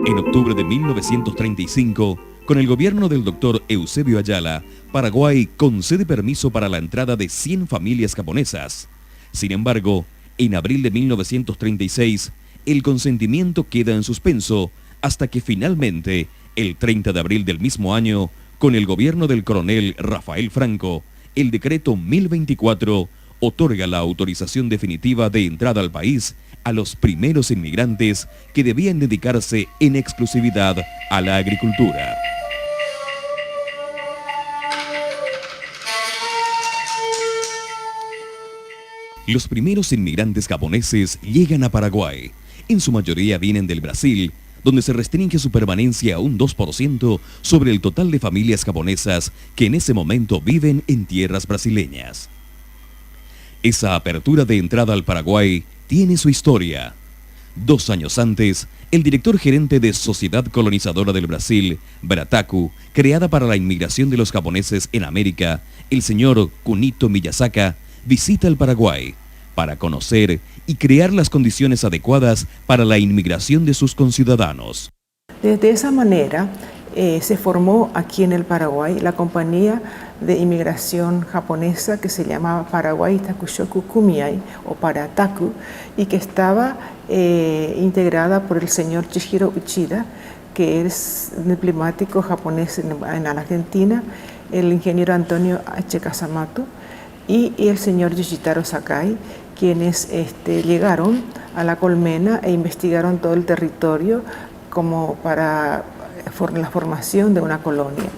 En octubre de 1935, con el gobierno del doctor Eusebio Ayala, Paraguay concede permiso para la entrada de 100 familias japonesas. Sin embargo, en abril de 1936, el consentimiento queda en suspenso hasta que finalmente, el 30 de abril del mismo año, con el gobierno del coronel Rafael Franco, el decreto 1024 otorga la autorización definitiva de entrada al país a los primeros inmigrantes que debían dedicarse en exclusividad a la agricultura. Los primeros inmigrantes japoneses llegan a Paraguay. En su mayoría vienen del Brasil, donde se restringe su permanencia a un 2% sobre el total de familias japonesas que en ese momento viven en tierras brasileñas. Esa apertura de entrada al Paraguay tiene su historia. 2 años antes, el director gerente de Sociedad Colonizadora del Brasil, Brataku, creada para la inmigración de los japoneses en América, el señor Kunito Miyasaka, visita el Paraguay para conocer y crear las condiciones adecuadas para la inmigración de sus conciudadanos. De esa manera se formó aquí en el Paraguay la compañía de inmigración japonesa que se llamaba Paraguay Takushoku Kumiai o Parataku y que estaba integrada por el señor Chihiro Uchida, que es diplomático japonés en Argentina, el ingeniero Antonio H. Kasamato y el señor Yoshitaro Sakai, quienes llegaron a La Colmena e investigaron todo el territorio como para la formación de una colonia.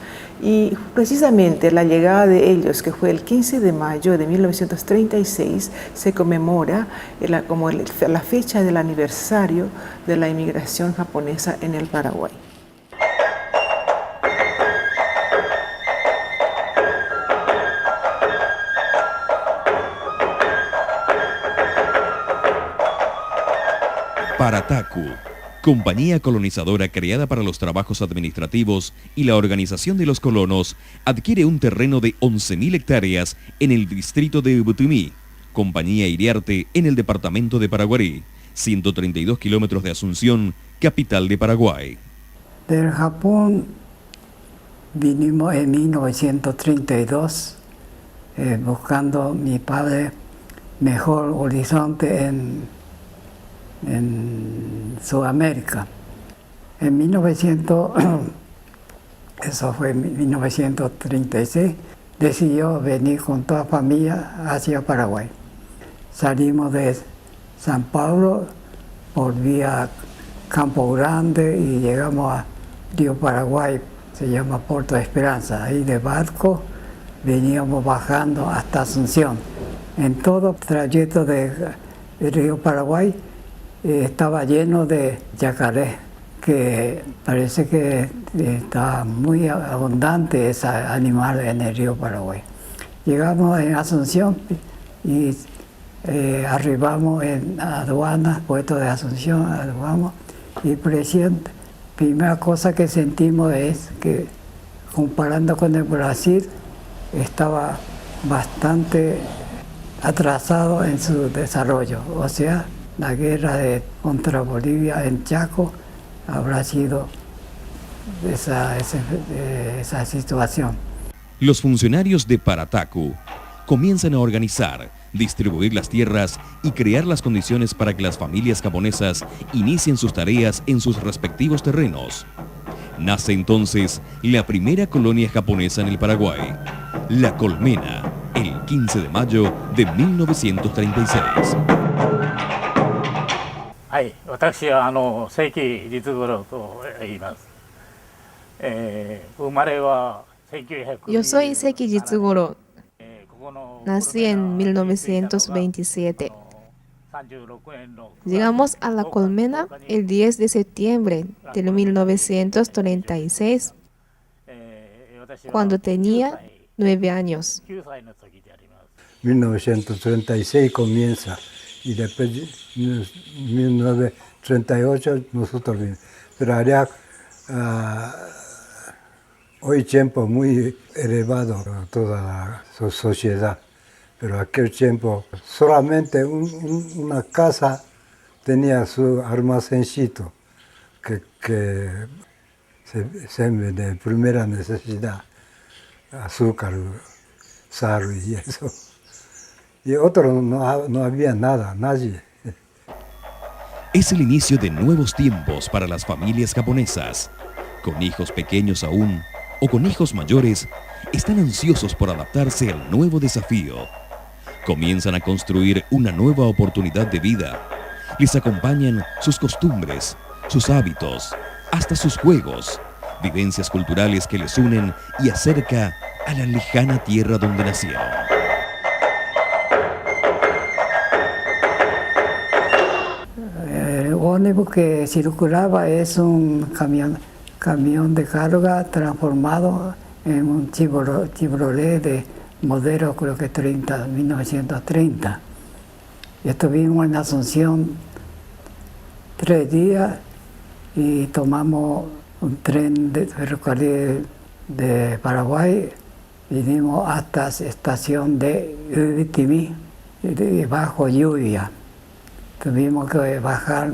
Y precisamente la llegada de ellos, que fue el 15 de mayo de 1936, se conmemora como la fecha del aniversario de la inmigración japonesa en el Paraguay. Parataku, compañía colonizadora creada para los trabajos administrativos y la organización de los colonos, adquiere un terreno de 11.000 hectáreas en el distrito de Ubutumí, compañía Iriarte en el departamento de Paraguarí, 132 kilómetros de Asunción, capital de Paraguay. Del Japón vinimos en 1932 buscando mi padre mejor horizonte en Sudamérica. En 1936, decidió venir con toda la familia hacia Paraguay. Salimos de San Pablo por vía Campo Grande y llegamos a Río Paraguay, se llama Puerto de Esperanza. Ahí de barco veníamos bajando hasta Asunción. En todo trayecto de Río Paraguay estaba lleno de yacaré, que parece que está muy abundante ese animal en el río Paraguay. Llegamos en Asunción y arribamos en aduanas, puerto de Asunción, arribamos y primera cosa que sentimos es que comparando con el Brasil estaba bastante atrasado en su desarrollo, o sea, la guerra contra Bolivia en Chaco habrá sido esa situación. Los funcionarios de Parataku comienzan a organizar, distribuir las tierras y crear las condiciones para que las familias japonesas inicien sus tareas en sus respectivos terrenos. Nace entonces la primera colonia japonesa en el Paraguay, La Colmena, el 15 de mayo de 1936. はい、私は関実五郎と言います。生まれは1900 Yo soy Seki Jitsugoro. Nací en 1927. Llegamos a La Colmena el 10 de septiembre de 1936, cuando tenía 9 años. 1936 comienza y después 1938 nosotros vimos. Pero allá hoy tiempo muy elevado toda la sociedad, pero aquel tiempo solamente una casa tenía su almacencito, que se de primera necesidad, azúcar, sal y eso. Y otro no había nada, nadie. Es el inicio de nuevos tiempos para las familias japonesas. Con hijos pequeños aún o con hijos mayores, están ansiosos por adaptarse al nuevo desafío. Comienzan a construir una nueva oportunidad de vida. Les acompañan sus costumbres, sus hábitos, hasta sus juegos, vivencias culturales que les unen y acerca a la lejana tierra donde nacieron. El ómnibus que circulaba es un camión de carga transformado en un Chevrolet de modelo creo que 1930. Estuvimos en Asunción 3 días y tomamos un tren de ferrocarril de Paraguay. Vinimos hasta la estación de Ubitimí, bajo lluvia. Tuvimos que bajar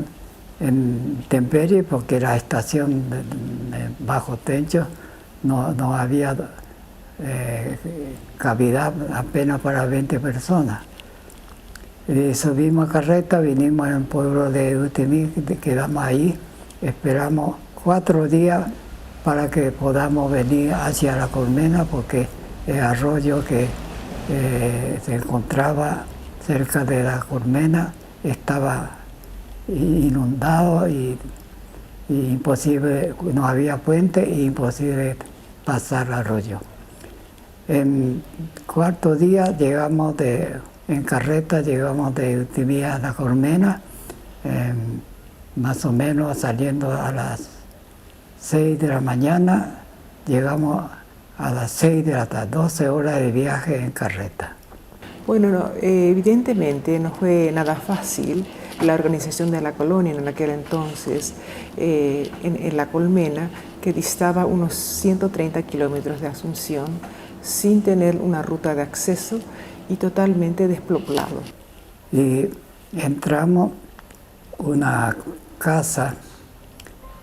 en Temperie porque la estación de bajo techo no había cavidad apenas para 20 personas. Y subimos a carreta, vinimos en el pueblo de Utimí, quedamos ahí, esperamos 4 días para que podamos venir hacia La Colmena porque el arroyo que se encontraba cerca de La Colmena estaba inundado y imposible, no había puente e imposible pasar el arroyo. En 4 días llegamos en carreta, llegamos de Utimí a La Colmena, más o menos saliendo a las 6 de la mañana, llegamos a las 6 de la tarde, 12 horas de viaje en carreta. Bueno, evidentemente no fue nada fácil la organización de la colonia en aquel entonces en La Colmena, que distaba unos 130 kilómetros de Asunción, sin tener una ruta de acceso y totalmente despoblado. Y entramos una casa,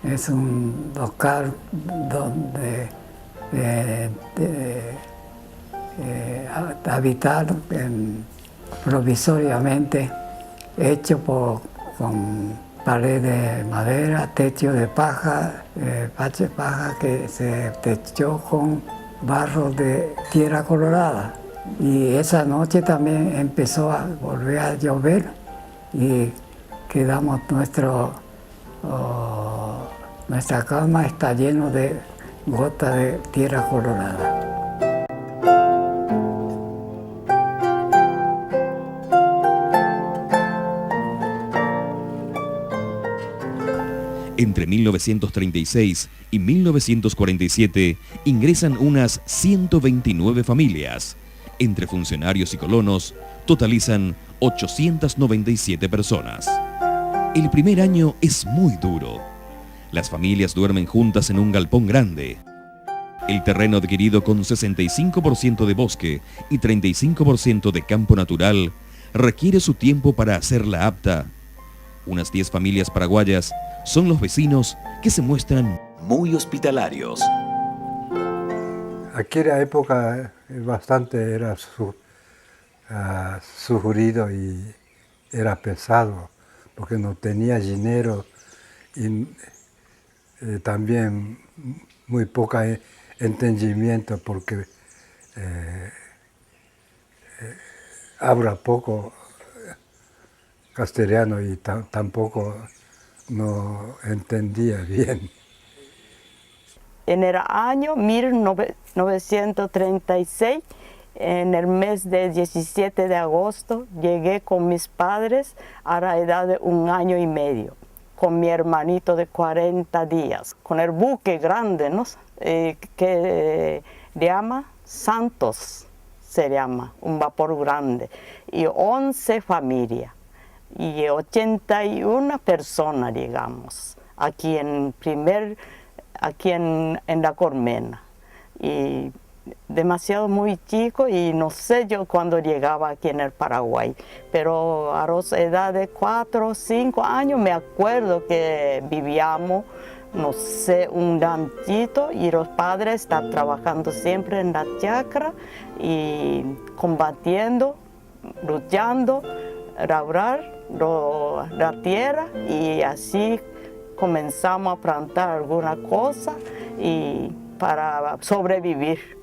es un local donde habitar provisoriamente, hecho con pared de madera, techo de paja, paja que se techó con barro de tierra colorada. Y esa noche también empezó a volver a llover y quedamos, nuestra cama está llena de gotas de tierra colorada. Entre 1936 y 1947 ingresan unas 129 familias. Entre funcionarios y colonos totalizan 897 personas. El primer año es muy duro. Las familias duermen juntas en un galpón grande. El terreno adquirido con 65% de bosque y 35% de campo natural requiere su tiempo para hacerla apta. Unas 10 familias paraguayas son los vecinos que se muestran muy hospitalarios. Aquella época bastante era sufrido y era pesado porque no tenía dinero y también muy poca entendimiento porque habla poco castellano y tampoco no entendía bien. En el año 1936, en el mes de 17 de agosto, llegué con mis padres a la edad de 1 año y medio, con mi hermanito de 40 días, con el buque grande, ¿no? Que llama Santos, se llama, un vapor grande, y 11 familias, y 81 personas, digamos, aquí en La Colmena. Y demasiado muy chico y no sé yo cuándo llegaba aquí en el Paraguay, pero a la edad de 4 o 5 años me acuerdo que vivíamos, no sé, un ranchito y los padres están trabajando siempre en la chacra y combatiendo, luchando, labrar la tierra y así comenzamos a plantar alguna cosa y para sobrevivir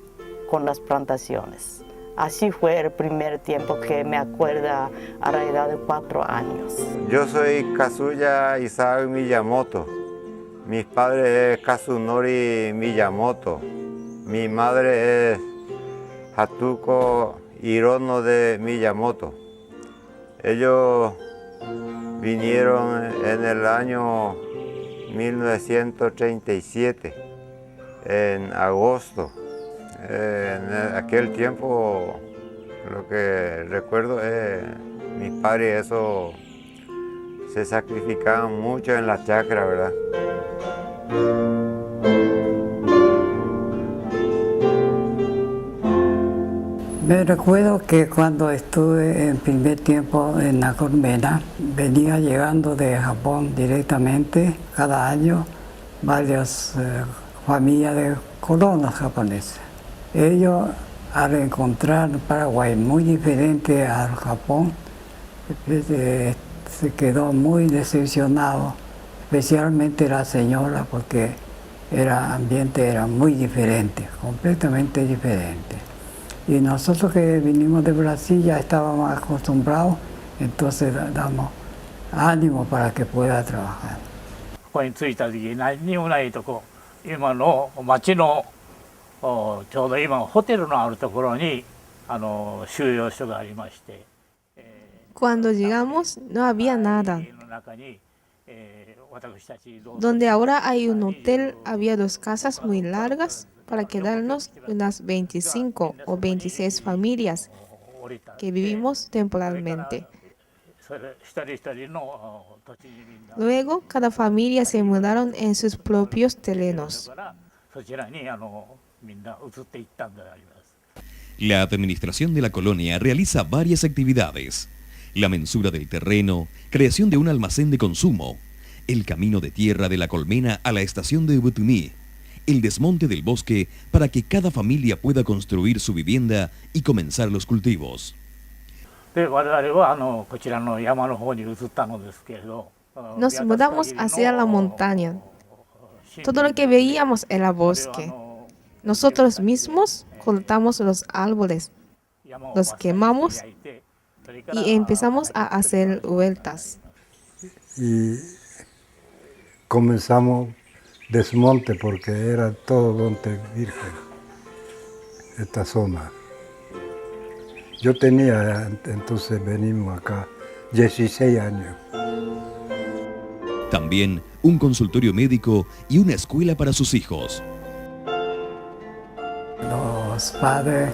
con las plantaciones. Así fue el primer tiempo que me acuerdo a la edad de 4 años. Yo soy Kazuya Isao Miyamoto. Mis padres es Kazunori Miyamoto. Mi madre es Hatuko Hirono de Miyamoto. Ellos vinieron en el año 1937, en agosto. En aquel tiempo, lo que recuerdo es mis padres, eso se sacrificaban mucho en la chacra, ¿verdad? Me recuerdo que cuando estuve en primer tiempo en La Colmena, venía llegando de Japón directamente cada año varias familias de colonos japoneses. Ellos, al encontrar Paraguay muy diferente al Japón, se quedó muy decepcionado, especialmente la señora, porque el ambiente era muy diferente, completamente diferente. Y nosotros que vinimos de Brasil ya estábamos acostumbrados, entonces damos ánimo para que pueda trabajar. ここに着いた時何にもないとこ、今の町のちょうど今ホテルのあるところに収容所がありまして、 Cuando llegamos no había nada. の中に私たち Donde ahora hay un hotel, había 2 casas muy largas para quedarnos unas 25 o 26 familias que vivimos temporalmente. Luego, cada familia se mudaron en sus propios terrenos. La administración de la colonia realiza varias actividades: la mensura del terreno, creación de un almacén de consumo, el camino de tierra de La Colmena a la estación de Ubutuní, el desmonte del bosque para que cada familia pueda construir su vivienda y comenzar los cultivos. Nos mudamos hacia la montaña. Todo lo que veíamos era bosque. Nosotros mismos cortamos los árboles, los quemamos y empezamos a hacer huertas. Y comenzamos desmonte porque era todo monte virgen, esta zona. Yo tenía, entonces venimos acá, 16 años. También un consultorio médico y una escuela para sus hijos. Los padres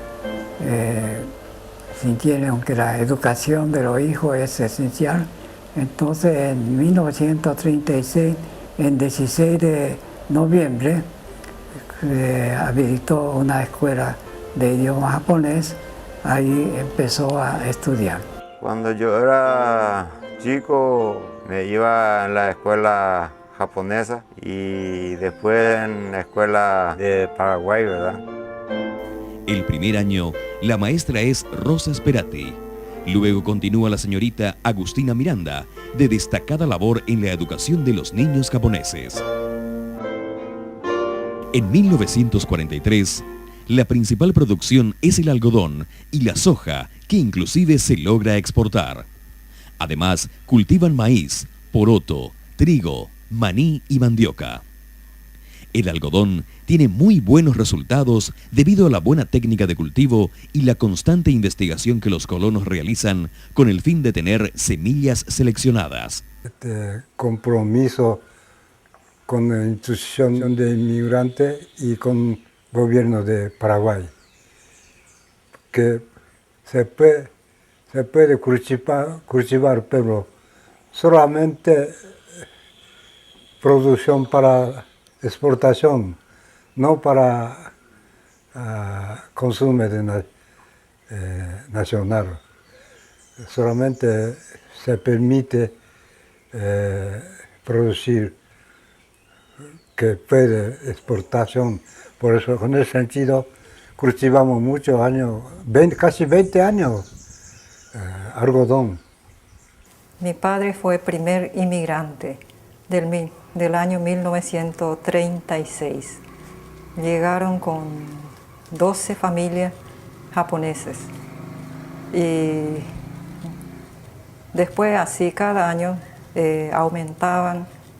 sintieron que la educación de los hijos es esencial. Entonces, en 1936, en 16 de noviembre, habilitó una escuela de idioma japonés. Ahí empezó a estudiar. Cuando yo era chico, me iba a la escuela japonesa y después en la escuela de Paraguay, ¿verdad? El primer año, la maestra es Rosa Sperati. Luego continúa la señorita Agustina Miranda, de destacada labor en la educación de los niños japoneses. En 1943, la principal producción es el algodón y la soja, que inclusive se logra exportar. Además, cultivan maíz, poroto, trigo, maní y mandioca. El algodón tiene muy buenos resultados debido a la buena técnica de cultivo y la constante investigación que los colonos realizan con el fin de tener semillas seleccionadas. Este compromiso con la institución de inmigrantes y con el gobierno de Paraguay, que se puede cultivar, pero solamente producción para exportación, no para consumo nacional. Solamente se permite producir que puede exportación. Por eso, con ese sentido, cultivamos muchos años, casi 20 años, algodón. Mi padre fue primer inmigrante del año 1936. Llegaron con 12 familias japonesas. Y después, así cada año,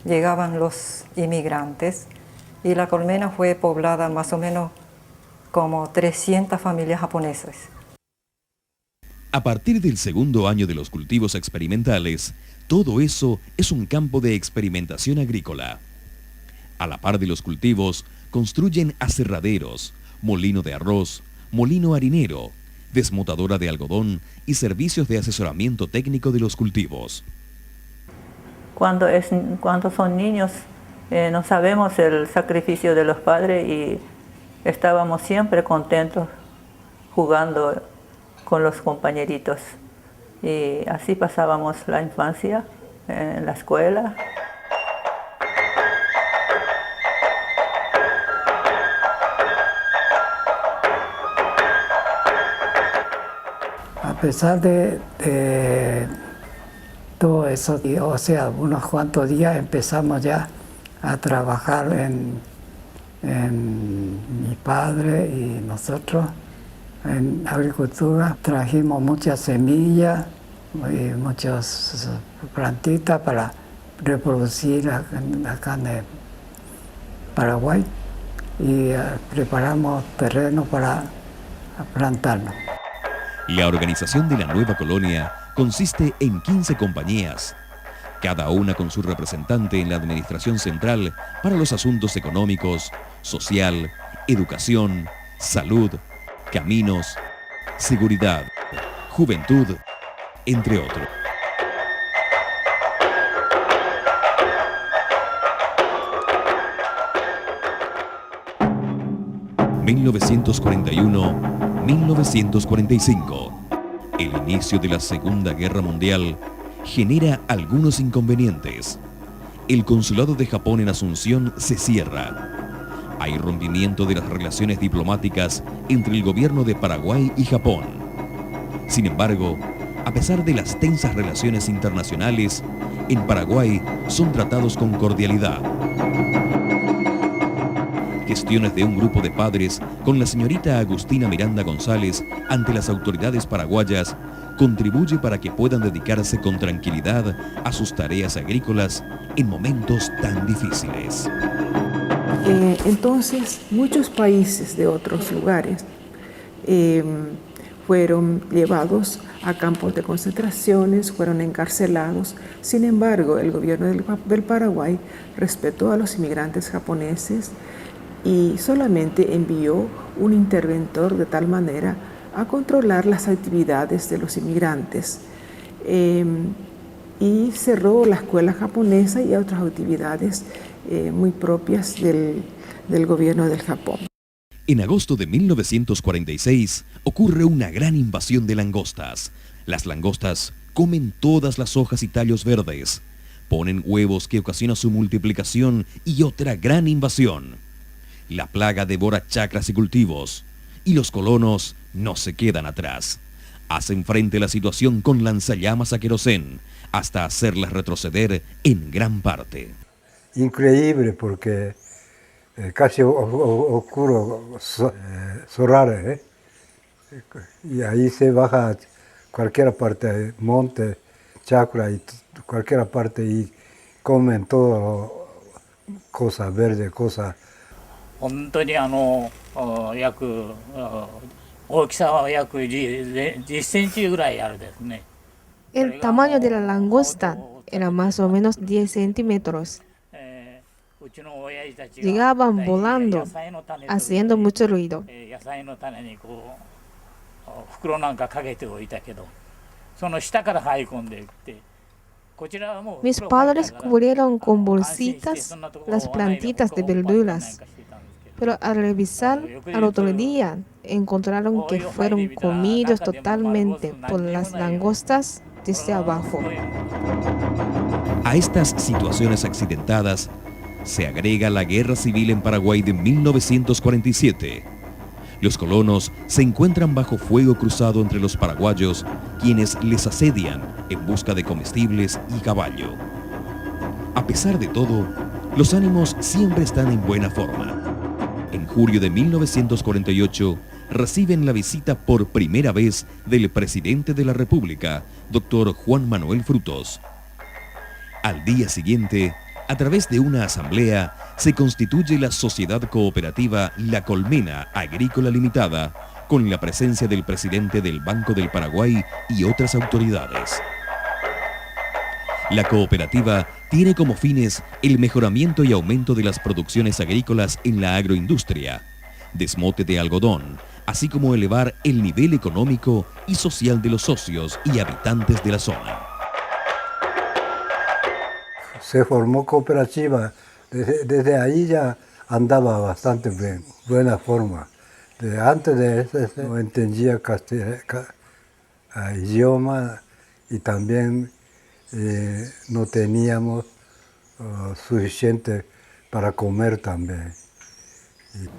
llegaban los inmigrantes. Y la colmena fue poblada más o menos como 300 familias japonesas. A partir del segundo año de los cultivos experimentales, todo eso es un campo de experimentación agrícola. A la par de los cultivos, construyen aserraderos, molino de arroz, molino harinero, desmotadora de algodón y servicios de asesoramiento técnico de los cultivos. Cuando son niños, no sabemos el sacrificio de los padres y estábamos siempre contentos jugando con los compañeritos. Y así pasábamos la infancia en la escuela. A pesar de todo eso, o sea, unos cuantos días empezamos ya a trabajar en mi padre y nosotros en agricultura. Trajimos muchas semillas y muchas plantitas para reproducir acá en Paraguay y preparamos terreno para plantarlo. La organización de la nueva colonia consiste en 15 compañías, cada una con su representante en la administración central para los asuntos económicos, social, educación, salud, caminos, seguridad, juventud, entre otros. ...1941-1945... El inicio de la Segunda Guerra Mundial genera algunos inconvenientes. El consulado de Japón en Asunción se cierra. Hay rompimiento de las relaciones diplomáticas entre el gobierno de Paraguay y Japón. Sin embargo, a pesar de las tensas relaciones internacionales, en Paraguay son tratados con cordialidad. Gestiones de un grupo de padres con la señorita Agustina Miranda González ante las autoridades paraguayas contribuye para que puedan dedicarse con tranquilidad a sus tareas agrícolas en momentos tan difíciles. Entonces, muchos países de otros lugares fueron llevados a campos de concentraciones, fueron encarcelados. Sin embargo, el gobierno del Paraguay respetó a los inmigrantes japoneses y solamente envió un interventor de tal manera a controlar las actividades de los inmigrantes y cerró la escuela japonesa y otras actividades muy propias del gobierno del Japón. En agosto de 1946 ocurre una gran invasión de langostas. Las langostas comen todas las hojas y tallos verdes, ponen huevos que ocasionan su multiplicación y otra gran invasión. La plaga devora chacras y cultivos, y los colonos no se quedan atrás. Hacen frente a la situación con lanzallamas a querosén, hasta hacerlas retroceder en gran parte. Increíble porque casi oscuro solar, y ahí se baja cualquier parte, monte, chacra y cualquier parte y comen todo cosas verdes, cosas. 本当に約大きさは約10センチぐらいあるですね。 El tamaño de la langosta era más o menos 10 centímetros. Llegaban volando, haciendo mucho ruido. Mis padres cubrieron con bolsitas las plantitas de verduras. Pero al revisar al otro día, encontraron que fueron comidos totalmente por las langostas desde abajo. A estas situaciones accidentadas se agrega la Guerra Civil en Paraguay de 1947. Los colonos se encuentran bajo fuego cruzado entre los paraguayos, quienes les asedian en busca de comestibles y caballo. A pesar de todo, los ánimos siempre están en buena forma. En julio de 1948, reciben la visita por primera vez del presidente de la República, Dr. Juan Manuel Frutos. Al día siguiente, a través de una asamblea, se constituye la Sociedad Cooperativa La Colmena Agrícola Limitada, con la presencia del presidente del Banco del Paraguay y otras autoridades. La cooperativa tiene como fines el mejoramiento y aumento de las producciones agrícolas en la agroindustria, desmote de algodón, así como elevar el nivel económico y social de los socios y habitantes de la zona. Se formó cooperativa, desde ahí ya andaba bastante bien, buena forma. Antes de eso no entendía idioma y también no teníamos suficiente para comer también.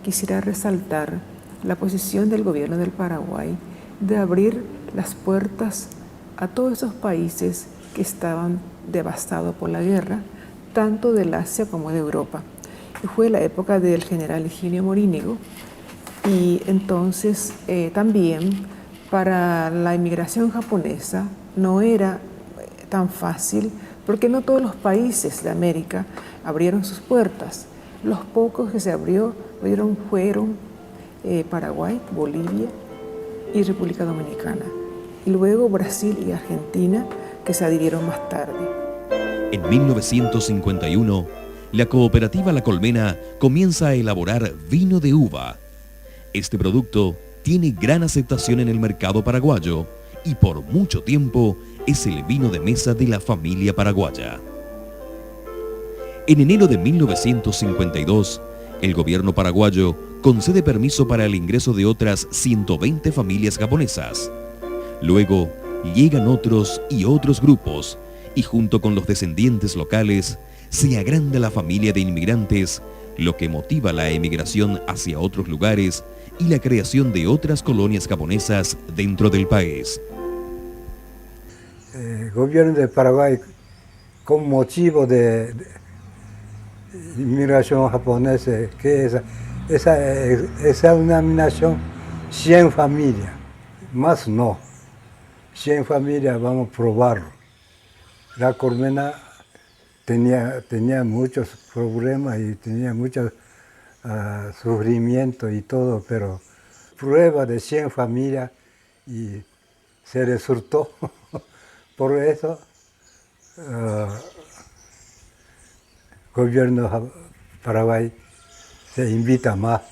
Quisiera resaltar la posición del gobierno del Paraguay de abrir las puertas a todos esos países que estaban devastados por la guerra, tanto del Asia como de Europa. Fue la época del general Higinio Morínigo y entonces también para la inmigración japonesa no era tan fácil porque no todos los países de América abrieron sus puertas. Los pocos que se abrieron fueron Paraguay, Bolivia y República Dominicana. Y luego Brasil y Argentina, que se adhirieron más tarde. En 1951, la cooperativa La Colmena comienza a elaborar vino de uva. Este producto tiene gran aceptación en el mercado paraguayo y por mucho tiempo es el vino de mesa de la familia paraguaya. En enero de 1952, el gobierno paraguayo concede permiso para el ingreso de otras 120 familias japonesas. Luego, llegan otros y otros grupos, y junto con los descendientes locales, se agranda la familia de inmigrantes, lo que motiva la emigración hacia otros lugares y la creación de otras colonias japonesas dentro del país. El gobierno de Paraguay, con motivo de inmigración japonesa, que esa es una inmigración 100 familias, más no. 100 familias vamos a probarlo. La Colmena tenía muchos problemas y tenía muchos sufrimientos y todo, pero prueba de 100 familias y se resultó. Por eso, el gobierno de Paraguay se invita más.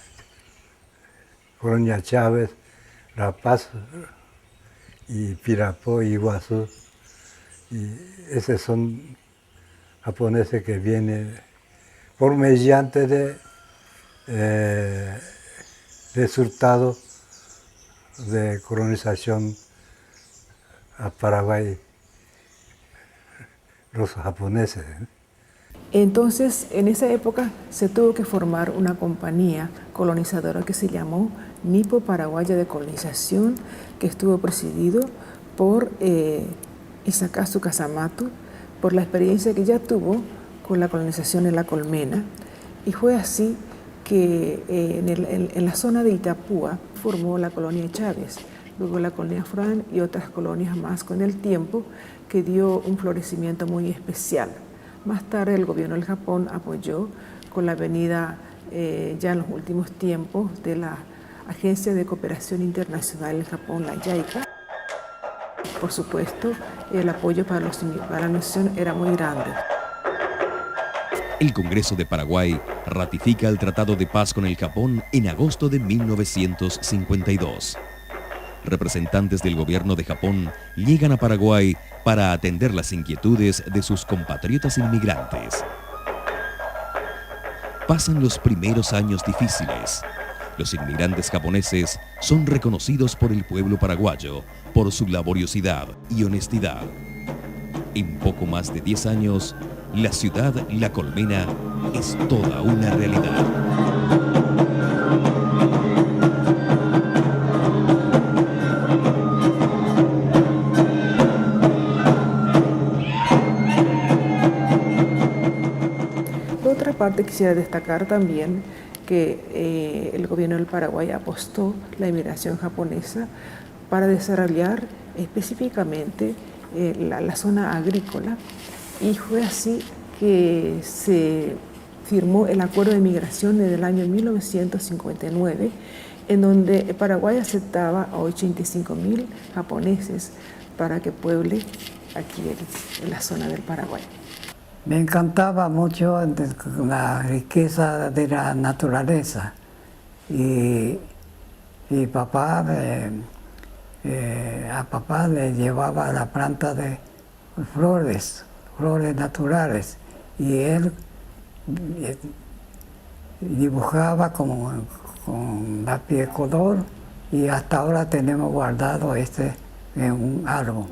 Colonia Chávez, La Paz, y Pirapó, Iguazú. Y esos son japoneses que vienen por mediante de resultado de colonización a Paraguay, los japoneses. Entonces, en esa época se tuvo que formar una compañía colonizadora que se llamó Nipo Paraguaya de Colonización, que estuvo presidido por Isakazu Casamatu, por la experiencia que ya tuvo con la colonización en La Colmena. Y fue así que en la zona de Itapúa formó la colonia Chávez, luego la colonia Fran y otras colonias más con el tiempo, que dio un florecimiento muy especial. Más tarde el gobierno del Japón apoyó con la venida ya en los últimos tiempos de la Agencia de Cooperación Internacional en Japón, la JICA. Por supuesto, el apoyo para la nación era muy grande. El Congreso de Paraguay ratifica el Tratado de Paz con el Japón en agosto de 1952. Representantes del gobierno de Japón llegan a Paraguay para atender las inquietudes de sus compatriotas inmigrantes. pasan los primeros años difíciles. Los inmigrantes japoneses son reconocidos por el pueblo paraguayo por su laboriosidad y honestidad. En poco más de 10 años, la ciudad La Colmena es toda una realidad. Por otra parte, quisiera destacar también que el gobierno del Paraguay apostó la inmigración japonesa para desarrollar específicamente la zona agrícola, y fue así que se firmó el Acuerdo de Migración en el año 1959, en donde Paraguay aceptaba a 85.000 japoneses para que pueble aquí en la zona del Paraguay. Me encantaba mucho la riqueza de la naturaleza, y papá, a papá le llevaba la planta de flores naturales, y él dibujaba con lápiz de color, y hasta ahora tenemos guardado en un álbum.